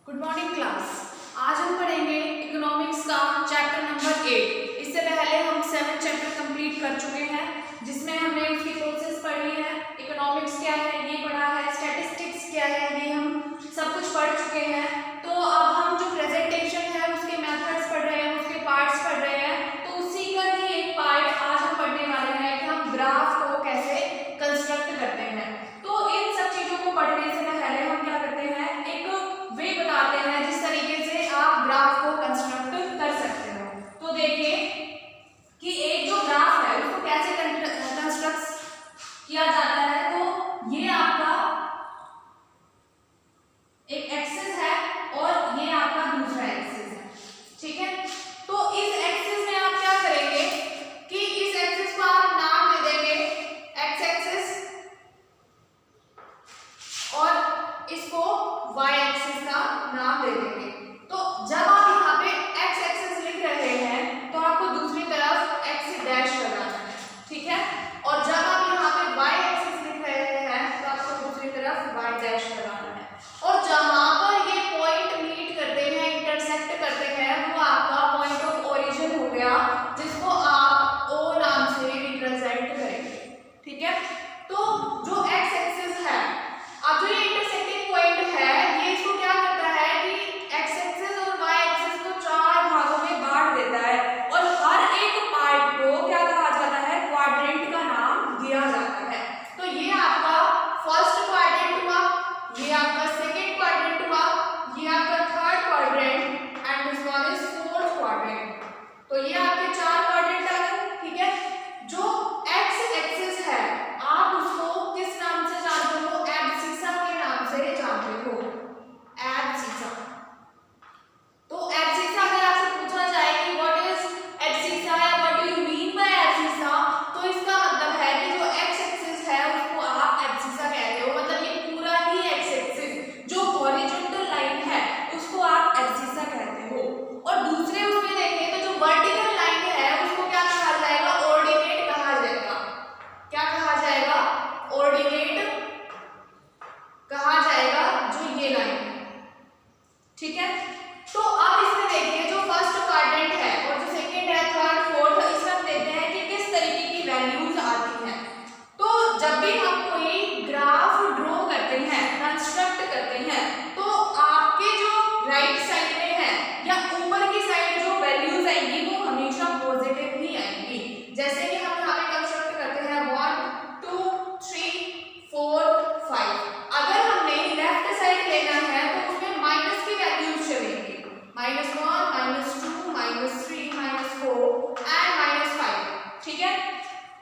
Good morning class. आज हम पढ़ेंगे इकोनॉमिक्स का चैप्टर नंबर 8। इससे पहले हम 7 चैप्टर कंप्लीट कर चुके हैं, जिसमें हमने उसकी प्रोसेस पढ़ी है। इकोनॉमिक्स क्या है ये पढ़ा है, स्टैटिस्टिक्स क्या है ये हम सब कुछ पढ़ चुके हैं। तो अब हम जो प्रेजेंटेशन है उसके मेथड्स पढ़ रहे हैं, उसके पार्ट्स पढ़ रहे हैं। तो उसी का ही एक पार्ट आज हम पढ़ने वाले हैं कि हम ग्राफ को कैसे कंस्ट्रक्ट करते हैं। तो इन सब चीजों को पढ़ने से पहले हम क्या करते हैं, एक वे बताते हैं जिस तरीके से आप ग्राफ को कंस्ट्रक्ट कर सकते हो। तो देखिए कि एक जो ग्राफ है उसको कैसे कंस्ट्रक्ट किया जाता है। तो ये आपका एक एक्सिस है और ये आपका दूसरा एक्सिस है, ठीक है। तो इस एक्सिस में आप क्या करेंगे कि इस एक्सिस को आप नाम दे देंगे एक्स एक्सिस और इसको वाई एक्सिस का नाम दे देंगे। तो जब आप यहाँ पे एक्स एक्सिस लिख रहे हैं तो आपको दूसरी तरफ एक्स डैश लगाना है, ठीक है। और जब आप यहाँ पे वाई एक्सिस लिख रहे हैं तो आपको दूसरी तरफ वाई डैश लगाना है। और जहां पर ये पॉइंट मीट करते हैं, इंटरसेक्ट करते हैं, वो आपका पॉइंट ऑफ ओरिजिन हो गया, जिसको आप ओ नाम से रिप्रेजेंट करेंगे, ठीक है। तो जो एक्स एक्सिस है, अब जो ये इंटरसेक्टिंग पॉइंट है, ये इसको क्या करता है कि एक्स एक्सिस और वाई एक्सिस को 4 भागों में बांट देता है और हर एक पार्ट को क्या कहा जाता है, क्वाड्रेंट का नाम दिया जाता है। तो ये आपका फर्स्ट क्वाड्रेंट हुआ, ये आपका सेकंड क्वाड्रेंट हुआ, ये आपका third quadrant and this one is fourth quadrant. तो ये आपके 4 क्वाड्रेंट आ गए, ठीक है। जो एक्स एक्सिस है आप उसको किस नाम से जानते हो, एब्सिसा के नाम से जानते हो, एब्सिसा। तो एब्सिसा अगर आपसे पूछा जाए कि व्हाट इज एब्सिसा या what do you mean by abscissa, तो इसका मतलब है कि जो एक्स एक्सिस है उसको आप एब्सिसा कहते हो। मतलब ये पूरा ही एक्स एक्सिस जो हॉरिजॉन्टल लाइन है उसको आप एब्सिसा कहते हो। और दूसरे उसमें देखें तो जो वर्टिकल लाइन है उसको क्या कहा जाएगा, ऑर्डिनेट कहा जाएगा। क्या कहा जाएगा, ऑर्डिनेट कहा जाएगा जो ये लाइन है, ठीक है। तो अब इसमें देखिए जो फर्स्ट क्वाड्रेंट है और जो सेकंड है, थर्ड, फोर्थ, इसमें हम देखते हैं कि किस तरीके की वैल्यूज आती हैं। तो जब भी हम कोई ग्राफ ड्रॉ करते हैं, कंस्ट्रक्ट करते हैं, तो आपके जो राइट साइड में है या ऊपर की साइड जो वैल्यूज आएंगी वो हमेशा पॉजिटिव ही आएंगी। जैसे कि हम यहाँ पे कंस्ट्रक्ट करते हैं 1 2 3 4 5। अगर हमने लेफ्ट साइड लेना है तो उसमें माइनस की वैल्यूज चलेंगी, -1 -2 -3 -4 एंड -5, ठीक है।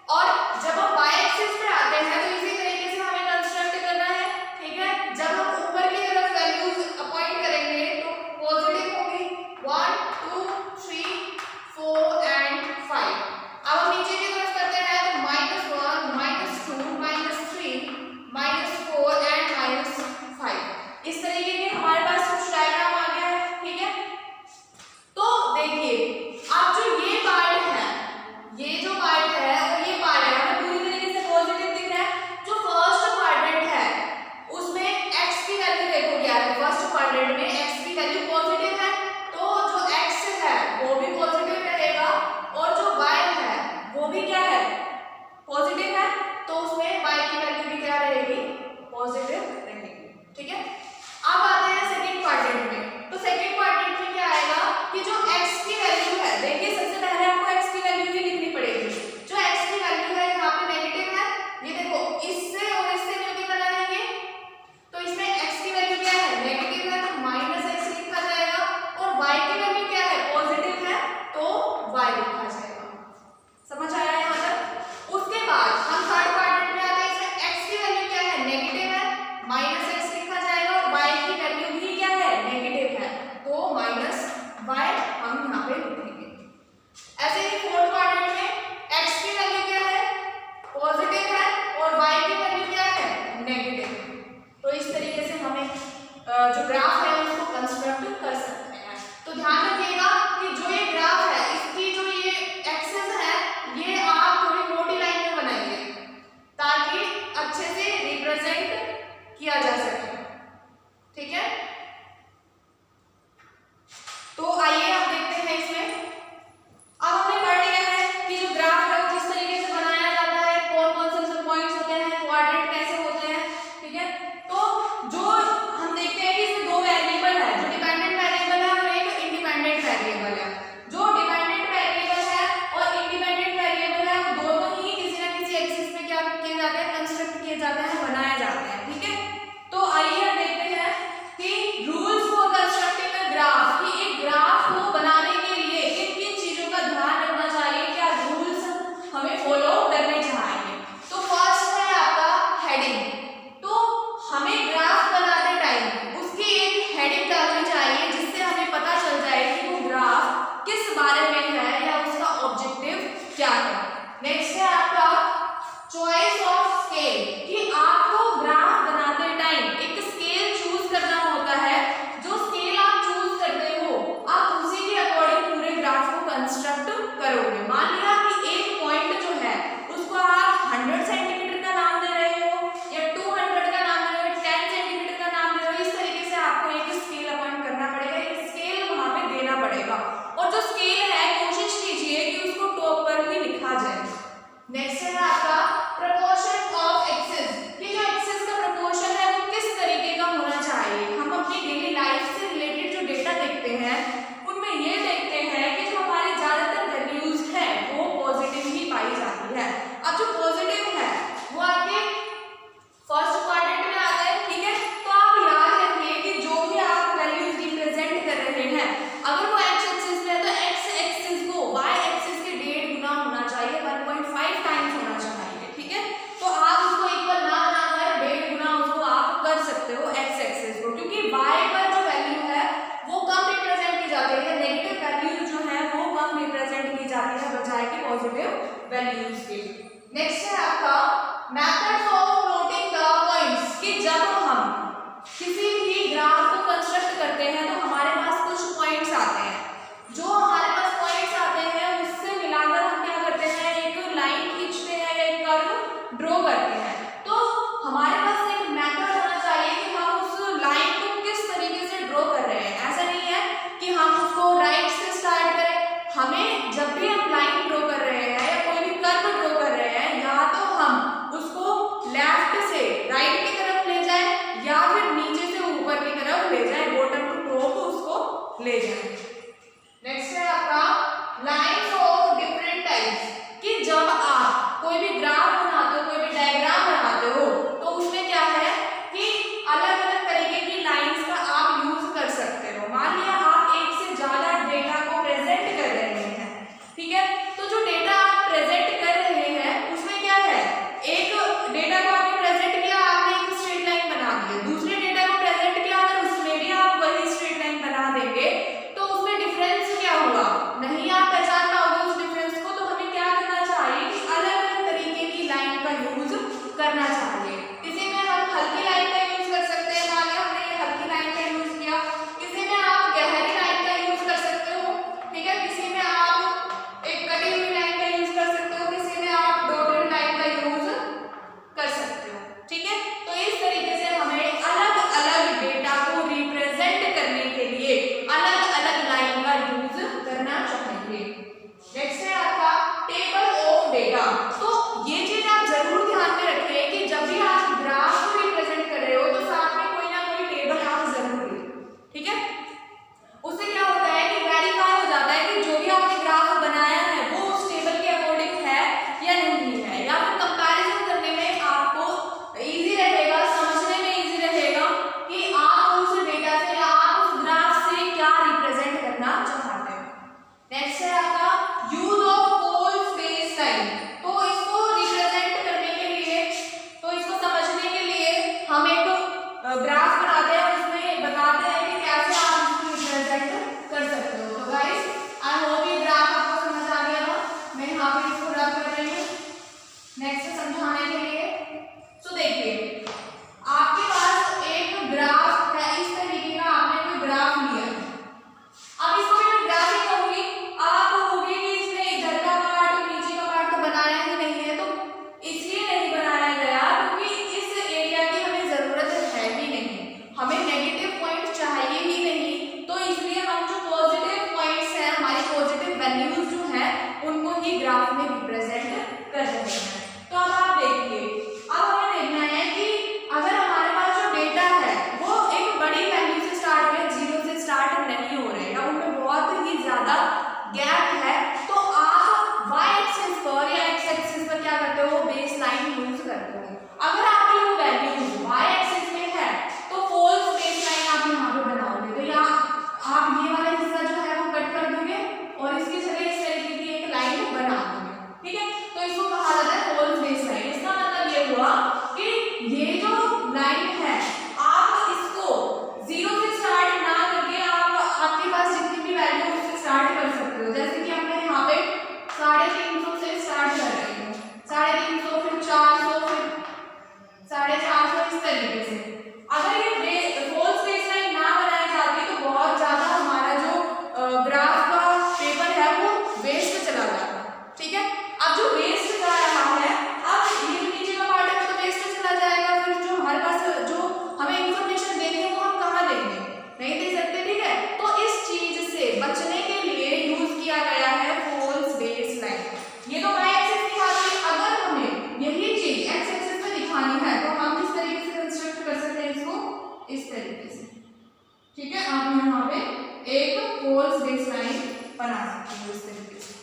और जब हम y एक्सिस पे आते हैं तो इसी तरीके से हमें कंस्ट्रक्ट करना है, ठीक है। जब हम ऊपर की तरफ वैल्यूज अपॉइंट करेंगे तो पॉजिटिव होगी 1 2 3 4 एंड 5। अब हम नीचे की तरफ करते हैं तो -1 -2 -3 -4 एंड -5। इस तरीके के हमारे पास कुछ डायग्राम आ गया है, ठीक है। तो देखिए अब जो ये पार्ट है, ये जो पार्ट है और ये पार्ट है हमें पूरी तरीके से पॉजिटिव दिख रहा है। जो फर्स्ट क्वाड्रेंट है उसमें x की वैल्यू देखो क्या है, फर्स्ट क्वाड्रेंट में x की वैल्यू पॉजिटिव है, तो जो x है वो भी पॉजिटिव रहेगा और जो y है वो भी क्या है, पॉजिटिव है। तो उसमें y की वैल्यू भी क्या रहेगी, पॉजिटिव रहेगी, ठीक है। अब आते हैं सेकंड क्वाड्रेंट में। तो सेकंड क्वाड्रेंट में क्या आएगा कि जो x की वैल्यू है, देखिए सबसे पहले आपको x की वैल्यू ही लिखनी पड़ेगी। जो x की वैल्यू है यहाँ पे नेगेटिव है, ये देखो इससे और इससे मिलकर बना है ये, तो इसमें x की वैल्यू क्या है, नेगेटिव है, तो -x लिखा जाएगा। और y की वैल्यू क्या है, पॉजिटिव है, तो y लिखा जाएगा। समझ आया यहाँ तक। उसके बाद हम थर्ड क्वाड्रेंट में आते हैं, इसमें x की वैल्यू क्या है, नेगेटिव है, -x लिखा जाएगा और y की वैल्यू भी क्या है, नेगेटिव है, तो -y हम यहाँ पे लिखेंगे। ऐसे ही फोर्थ क्वाड्रेंट में x की वैल्यू क्या है, पॉजिटिव है और y की वैल्यू क्या है, नेगेटिव। तो इस तरीके से हमें जो ग्राफ है उसको कंस्ट्रक्ट कर सकते हैं। तो ध्यान रखिएगा कि जो ये ग्राफ है इसकी जो ये एक्सिस है ये आप थोड़ी मोटी लाइन में बनाइए ताकि अच्छे से रिप्रेजेंट किया जा सके, ठीक है। ले जाएं। नेक्स्ट है आपका लाइन्स ऑफ डिफरेंट टाइप्स, कि जब आप कोई भी ग्राफ बनाते हो, कोई भी डायग्राम बनाते हो, तो उसमें क्या है कि अलग अलग तरीके की लाइंस का आप यूज कर सकते हो। मान लिया आप एक से ज्यादा डेटा को प्रेजेंट कर रहे हैं, ठीक है, तो जो डेटा आप प्रेजेंट कर रहे हैं उसमें क्या है, एक डेटा को आपने प्रेजेंट किया, आपने एक स्ट्रेट लाइन बना दी, दूसरे डेटा को प्रेजेंट किया, अगर उसमें भी आप वही स्ट्रेट लाइन बना देंगे तो उसमें डिफरेंस क्या हुआ, नहीं आप पहचान पाओगे उस डिफरेंस को। तो हमें क्या करना चाहिए कि अलग अलग तरीके की लाइन का यूज करना चाहिए। किसी में हम हल्की लाइन का यूज कर सकते हैं, मान लिया हमने ये हल्की लाइन का यूज किया, किसी में आप गहरी लाइन का यूज कर सकते हो, ठीक है, किसी में आप एक कटी हुई लाइन का यूज कर सकते हो, किसी में आप डॉटेड लाइन का यूज कर सकते हो, ठीक है। तो इस तरीके से हमें अलग अलग डेटा को रिप्रेजेंट करने के लिए अलग अलग लाइन का यूज करना चाहिए। नेक्स्ट है आपका टेबल ऑफ डेटा। तो ये चीज आप जरूर ध्यान में रखें कि जब भी आप ग्राफ को रिप्रेजेंट कर रहे हो तो साथ में कोई ना कोई टेबल आप जरूर लें, ठीक है। उससे क्या होता है कि वेरीफाई हो जाता है कि जो भी आपने ग्राफ बनाया है वो उस टेबल के अकॉर्डिंग है या नहीं है, या फिर कंपैरिजन करने में आपको इजी रहेगा, समझने में इजी रहेगा कि आप उस डेटा से या आप उस ग्राफ से क्या रिप्रेजेंट करना चाहते हो। नेक्स्ट है आपका use of whole space line. तो इसको रिप्रेजेंट करने के लिए, तो इसको समझने के लिए हम एक ग्राफ बनाते हैं, उसमें बताते हैं कि कैसे आप इसको रिप्रेजेंट कर सकते हो। तो गाइस आई होप ये ग्राफ आपको समझ आ गया होगा, मैं यहाँ पे इसको रब कर रही हूँ नेक्स्ट समझाने के लिए। तो देखिए आपके पास एक ग्राफ है, इस तरीके का आपने कोई ग्राफ लिया है। अब इसको मैं ग्राफ ही कहूंगी, आप कहोगे कि इसने इधर का पार्ट और नीचे का पार्ट तो बनाया ही नहीं है। तो इसलिए नहीं बनाया गया क्योंकि इस एरिया की हमें जरूरत है ही नहीं, हमें नेगेटिव पॉइंट चाहिए ही नहीं। तो इसलिए हम जो पॉजिटिव पॉइंट्स हैं, हमारी पॉजिटिव वैल्यूज जो हैं, उनको ही ग्राफ में रिप्रेजेंट कर रहे हैं। तो अब आप देखिए, अब हमें देखना है कि अगर हमारे पास जो डेटा है वो एक बड़ी वैल्यू से स्टार्ट हो रहा है, 0 से स्टार्ट नहीं हो रहे हैं, या उनमें बहुत ही ज्यादा गैप है, तो आप y एक्सिस पर या x एक्सिस पर क्या करते हो, बेस लाइन यूज करते हो। अगर आपकी वो वैल्यू y एक्सिस में है तो फॉल्स बेस लाइन आप यहाँ पे बनाओगे, तो यहाँ आप ये वाला हिस्सा जो है वो कट कर दोगे और इसकी जगह इस तरीके की एक लाइन बना दोगे, ठीक है। तो इसको कहा जाता है फॉल्स बेस लाइन। इसका मतलब ये हुआ कि ये जो लाइन है आप इसको 0 से स्टार्ट ना करके आप आपके पास जितनी भी वैल्यू उससे स्टार्ट कर सकते हो। जैसे कि हमने यहाँ पे 350 से स्टार्ट कर रहे हैं, 350, फिर 400, फिर 450, इस तरीके से। अगर ये फॉल्स बेस लाइन ना बनाई जाती तो बहुत ज्यादा हमारा जो ग्राफ का पेपर है वो वेस्ट चला जाता, ठीक है। अब जो वेस्ट जा रहा है, अब ये नीचे का पार्ट है तो वेस्ट चला जाएगा, फिर जो हमारे पास जो हमें इंफॉर्मेशन देनी है वो हम कहाँ देंगे, नहीं दे सकते, ठीक है। तो इस चीज से बचने के लिए यूज किया गया है फॉल्स बेस लाइन। ये तो y एक्सिस दिखाती है, अगर हमें यही चीज x एक्सिस पे दिखानी है तो हम किस तरीके से कंस्ट्रक्ट कर सकते हैं इसको, इस तरीके से, ठीक है। आप यहाँ पे एक फॉल्स बेस लाइन बना सकते हो इस तरीके से।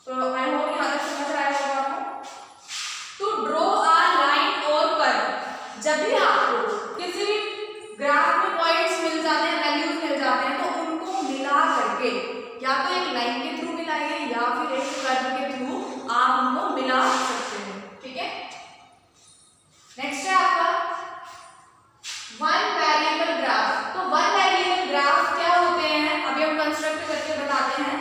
तो आई होप यहाँ तक समझ आया होगा आपको। टू ड्रॉ अ लाइन और कर्व, जब भी आपको किसी भी ग्राफ में पॉइंट्स मिल जाते हैं, वैल्यूज मिल जाते हैं, तो उनको मिला करके या तो एक लाइन के थ्रू मिलाइए या फिर एक कर्व के थ्रू आप उनको मिला सकते हैं, ठीक है। नेक्स्ट है आपका वन वेरिएबल ग्राफ। तो वन वेरिएबल ग्राफ क्या होते हैं, अभी हम कंस्ट्रक्ट करके बताते हैं।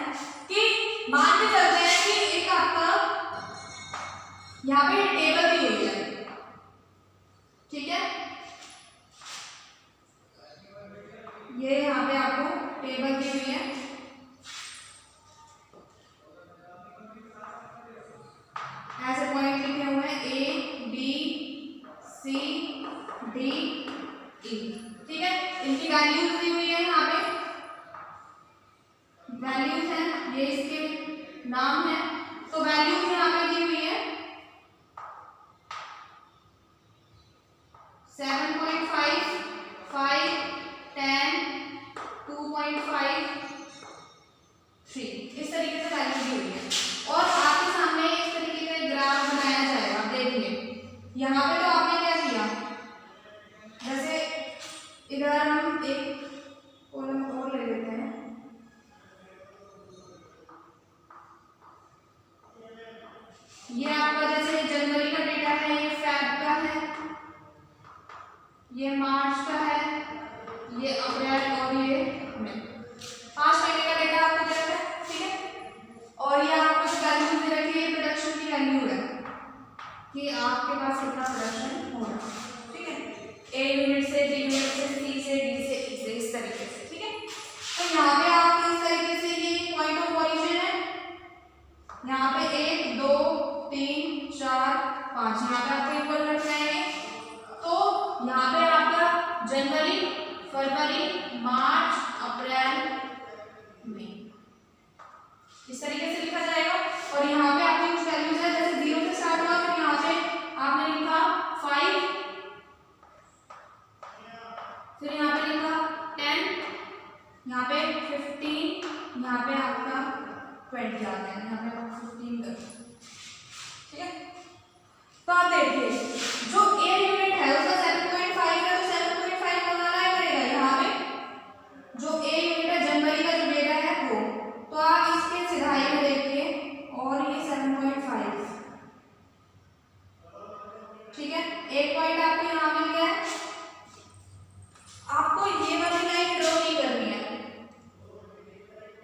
कि मान के चलते हैं कि एक आपका यहाँ पे टेबल दी हुई है, ठीक है, ये यहाँ पे आपको टेबल दी हुई है, ऐसे पॉइंट लिखे हुए हैं A B C D E, ठीक है। इनकी वैल्यूज दी हुई है, यहाँ पे वैल्यूज हैं, ये इसके नाम है। तो वैल्यूज यहाँ पे दी हुई है 7.5, 5, 10, 2.5, इधर हम एक कॉलम और ले लेते हैं। ये आपका जैसे जनवरी का डेटा है, ये फेब का है, ये मार्च का है, ये अप्रैल और ये मई। 5 महीने का डेटा आपको दिया है, ठीक है। और ये आपको वैल्यू दे रखी है, प्रोडक्शन की वैल्यू है कि आपके पास कितना प्रोडक्शन हो रहा है, ठीक है। ए यूनिट से, बी यूनिट से, सी से, डी से, ई से, इस तरीके से, ठीक है। तो यहाँ पे आप इस तरीके से ये पॉइंट ऑफ ओरिजिन है, यहाँ पे 1 2 3 4 5 यहाँ पे आपको इक्वल रखना है। तो यहाँ पे आपका जनवरी, फरवरी, मार्च, अप्रैल, मई इस तरीके से लिखा जाएगा। और यहाँ पे आपकी कुछ वैल्यूज है, जैसे 0 से स्टार्ट हुआ, फिर यहाँ पे आपने लिखा 5, फिर यहाँ पे लिखा 10, यहाँ पे 15, यहाँ पे आपका 20 आ गया, यहाँ पे 15 कर, ठीक है। तो आप देखिए जो ए यूनिट है उसका 7.5 है, तो 7.5 बनाना पड़ेगा यहाँ पे। जो ए यूनिट है जनवरी का जो डेटा है वो, तो आप इसके सिधाई में देखिए और ये 7.5, ठीक है। एक पॉइंट आपको यहाँ मिल गया है। आपको ये वाली लाइन ड्रॉ नहीं करनी है,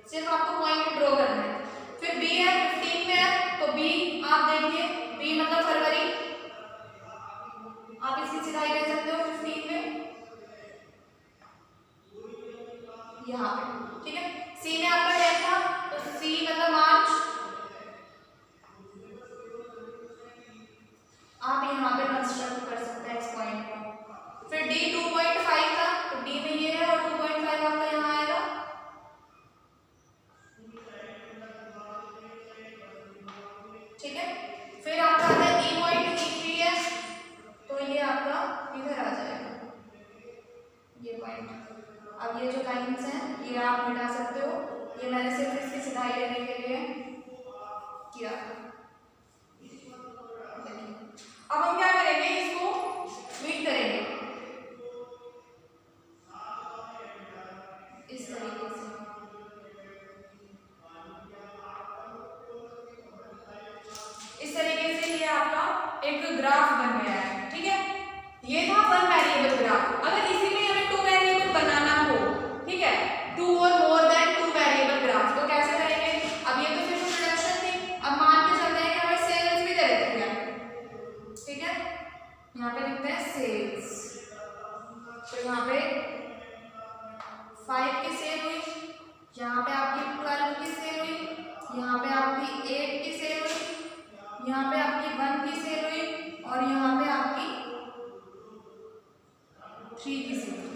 सिर्फ आपको पॉइंट ड्रॉ करना है। फिर बी है 15 में है, तो बी आप देखिए, बी मतलब फरवरी, आप इसकी सिधाई दे सकते हो 15 में यहाँ पे, ठीक है। सी में आपका 10 था, तो सी मतलब मार्च, आप यहाँ पे कंस्ट्रक्ट कर सकते हैं इस पॉइंट को। फिर डी 2.5 था, तो डी में ये है और 2.5 आपका यहाँ आएगा, ठीक है। फिर आपका आता है ई पॉइंट, ई3 है, तो ये आपका इधर आ जाएगा ये पॉइंट। अब ये जो लाइंस हैं ये आप मिटा सकते हो, ये मैंने सिर्फ इसकी सिधाई लेने के लिए किया। अब हम क्या करेंगे, इसको मीट करेंगे इस तरीके से। इस तरीके से ये आपका एक ग्राफ बन गया है, ठीक है। ये था 1 वेरिएबल ग्राफ। अगर इसी में हमें 2 वेरिएबल बनाना हो, ठीक है, 2 और मोर देन 2 वेरिएबल ग्राफ, तो कैसे करेंगे। अब ये तो सिर्फ प्रोडक्शन थी, अब मान के चलते हैं कि हमें सेल्स भी दे रखी है, ठीक है। यहाँ पे लिखते हैं सेल्स, तो यहाँ पे 5 की सेल हुई, यहाँ पे आपकी 12 की सेल हुई, यहाँ पे आपकी 8 की सेल हुई, यहाँ पे आपकी 1 की सेल हुई और यहाँ पे आपकी 3 की सेल हुई,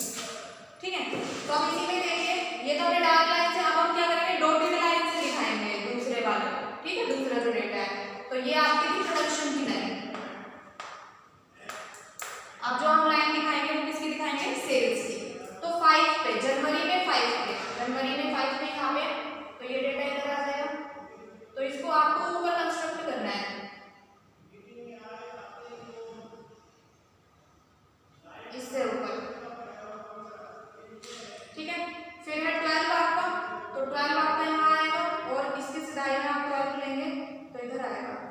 ठीक है। तो अब इसी में देखिए, ये तो हमने डार्क लाइन से, अब हम क्या करेंगे, डॉटेड लाइन से दिखाएंगे दूसरे वाले, ठीक है, दूसरा जो डेटा है। तो ये आपकी थी प्रोडक्शन की लाइन। अब जो हम लाइन दिखाएंगे वो किसकी दिखाएंगे, सेल्स की। तो 5 पे जनवरी में 5 पे, जनवरी में 5 पे यहाँ पे, तो ये डेटा इधर आ जाएगा। तो इसको आपको ऊपर कंस्ट्रक्ट करना है, इससे ऊपर, ठीक है। फिर है 12 आपका, तो 12 आपका यहाँ आएगा और इसकी सिधाई में आप 12 लेंगे तो इधर आएगा आपका।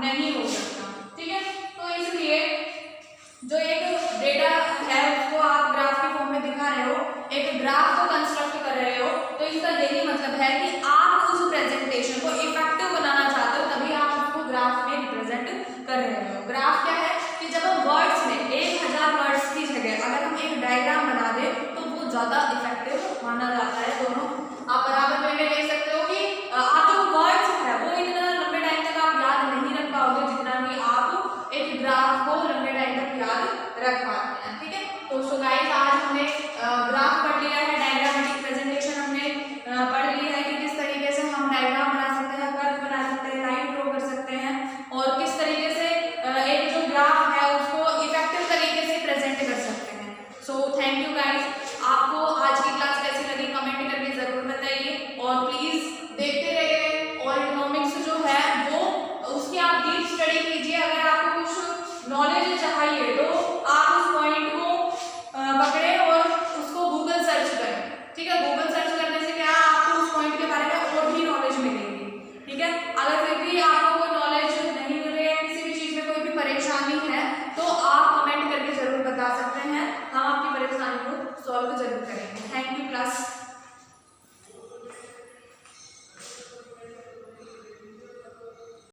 नहीं हो सकता। ठीक है, तो इसलिए जो एक डेटा है उसको आप ग्राफ के फॉर्म में दिखा रहे हो, एक ग्राफ को कंस्ट्रक्ट कर रहे हो, तो इसका यही मतलब है कि आप उस प्रेजेंटेशन को इफेक्टिव बनाना चाहते हो, तभी आप उसको ग्राफ में रिप्रेजेंट कर रहे हो। ग्राफ क्या है कि जब हम वर्ड्स में 1000 वर्ड्स की जगह अगर हम एक डायग्राम बना दें तो वो ज्यादा इफेक्टिव माना जाता है। दोनों आप बराबर में ले सकते